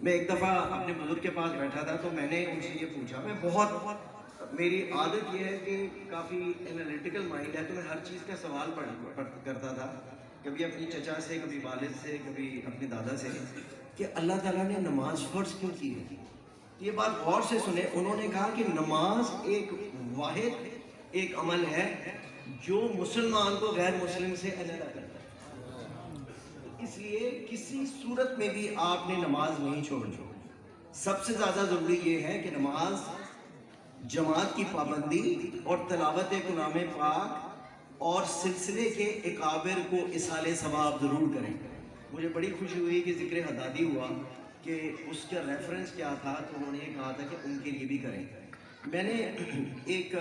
میں ایک دفعہ اپنے بزرگ کے پاس بیٹھا تھا تو میں نے ان سے یہ پوچھا، میں بہت میری عادت یہ ہے کہ کافی انالیٹیکل مائنڈ ہے، تو میں ہر چیز کا سوال کرتا تھا، کبھی اپنی چچا سے، کبھی والد سے، کبھی اپنے دادا سے، کہ اللہ تعالیٰ نے نماز فرض کیوں کی ہے؟ یہ بات غور سے سنیں، انہوں نے کہا کہ نماز ایک واحد ایک عمل ہے جو مسلمان کو غیر مسلم سے علیحدہ کرتا ہے، اس لیے کسی صورت میں بھی آپ نے نماز نہیں چھوڑنی۔ سب سے زیادہ ضروری یہ ہے کہ نماز، جماعت کی پابندی اور تلاوت کلام پاک اور سلسلے کے اکابر کو اصالِ ثواب ضرور کریں۔ مجھے بڑی خوشی ہوئی کہ ذکر حدادی ہوا کہ اس کا ریفرنس کیا تھا، تو انہوں نے یہ کہا تھا کہ ان کے لیے بھی کریں۔ میں نے ایک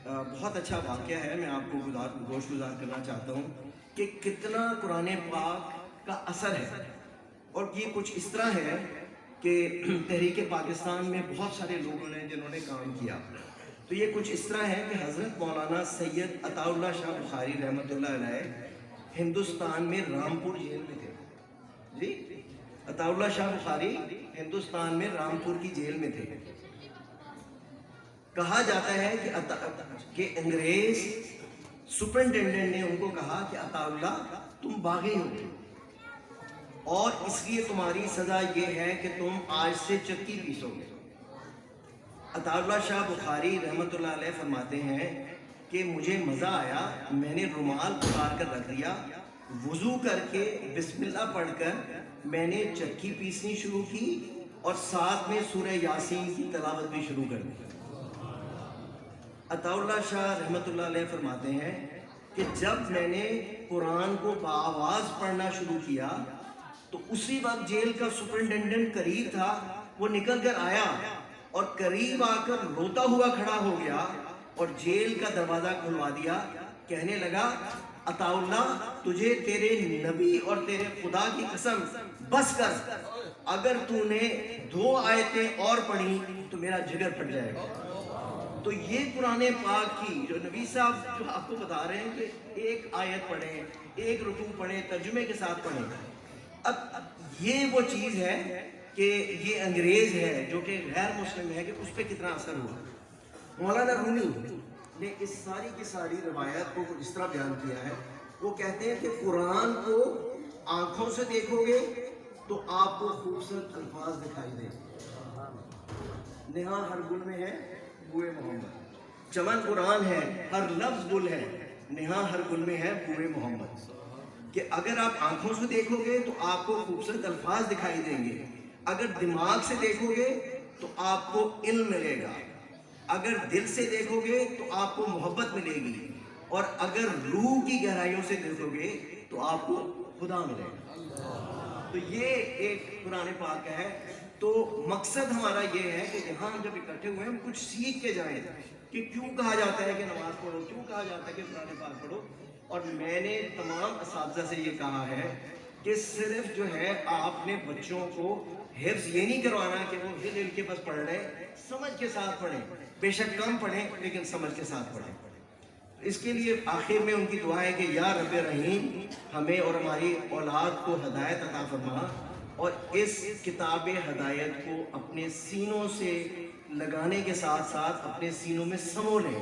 بہت اچھا واقعہ ہے، میں آپ کو گوش گزار کرنا چاہتا ہوں کہ کتنا قرآن پاک کا اثر ہے، اور یہ کچھ اس طرح ہے کہ تحریک پاکستان میں بہت سارے لوگوں نے جنہوں نے کام کیا، تو یہ کچھ اس طرح ہے کہ حضرت مولانا سید عطا اللہ شاہ بخاری رحمۃ اللہ علیہ ہندوستان میں رامپور جیل میں تھے۔ جی، عطا اللہ شاہ بخاری ہندوستان میں رامپور کی جیل میں تھے۔ کہا جاتا ہے کہ انگریز سپرنٹینڈنٹ نے ان کو کہا کہ عطا اللہ تم باغی ہو اور اس لیے تمہاری سزا یہ ہے کہ تم آج سے چکی پیسو گے۔ عطا اللہ شاہ بخاری رحمۃ اللہ علیہ فرماتے ہیں کہ مجھے مزہ آیا، میں نے رومال اتار کر رکھ دیا، وضو کر کے بسم اللہ پڑھ کر میں نے چکی پیسنی شروع کی اور ساتھ میں سورہ یاسین کی تلاوت بھی شروع کر دی۔ عطا اللہ شاہ رحمۃ اللہ علیہ فرماتے ہیں کہ جب میں نے قرآن کو بآواز پڑھنا شروع کیا تو اسی وقت جیل کا سپرنٹینڈنٹ قریب تھا، وہ نکل کر آیا اور قریب آ کر روتا ہوا کھڑا ہو گیا اور جیل کا دروازہ کھلوا دیا، کہنے لگا عطا اللہ تجھے تیرے نبی اور تیرے خدا کی قسم بس کر، اگر تو نے 2 آیتیں اور پڑھی تو میرا جگر پھٹ جائے گا۔ تو یہ قرآن پاک کی جو نبی صاحب جو آپ کو بتا رہے ہیں کہ ایک آیت پڑھیں، ایک رکوع پڑھیں، ترجمے کے ساتھ پڑھیں، اب یہ وہ چیز ہے کہ یہ انگریز ہے جو کہ غیر مسلم ہے کہ اس پہ کتنا اثر ہوا۔ مولانا رومی نے اس ساری کی ساری روایت کو اس طرح بیان کیا ہے، وہ کہتے ہیں کہ قرآن کو آنکھوں سے دیکھو گے تو آپ کو خوبصورت الفاظ دکھائی دیں گے، نہاں ہر گل میں ہے بوئے محمد، چمن قرآن ہے، ہر لفظ گل ہے، نہاں ہر گل میں ہے بوئے محمد، کہ اگر آپ آنکھوں سے دیکھو گے تو آپ کو خوبصورت الفاظ دکھائی دیں گے، اگر دماغ سے دیکھو گے تو آپ کو علم ملے گا، اگر دل سے دیکھو گے تو آپ کو محبت ملے گی، اور اگر روح کی گہرائیوں سے دیکھو گے تو آپ کو خدا ملے گا۔ تو یہ ایک قرآن پاک ہے۔ تو مقصد ہمارا یہ ہے کہ یہاں ہم جب اکٹھے ہوئے ہم کچھ سیکھ کے جائیں کہ کیوں کہا جاتا ہے کہ نماز پڑھو، کیوں کہا جاتا ہے کہ قرآن پاک پڑھو۔ اور میں نے تمام اساتذہ سے یہ کہا ہے کہ صرف جو ہے آپ نے بچوں کو حفظ یہ نہیں کروانا کہ وہ دل کے بس پڑھ رہے، سمجھ کے ساتھ پڑھیں، بے شک کم پڑھیں لیکن سمجھ کے ساتھ پڑھیں۔ اس کے لیے آخر میں ان کی دعا ہے کہ یا رب رحیم ہمیں اور ہماری اولاد کو ہدایت عطا فرما، اور اس کتاب ہدایت کو اپنے سینوں سے لگانے کے ساتھ ساتھ اپنے سینوں میں سمو لیں،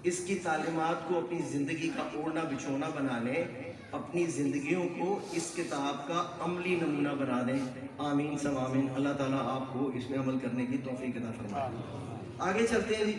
اس کی تعلیمات کو اپنی زندگی کا اوڑھنا بچھونا بنا لیں، اپنی زندگیوں کو اس کتاب کا عملی نمونہ بنا دیں۔ آمین سم آمین۔ اللہ تعالیٰ آپ کو اس میں عمل کرنے کی توفیق عطا فرمائے۔ آگے چلتے ہیں جی۔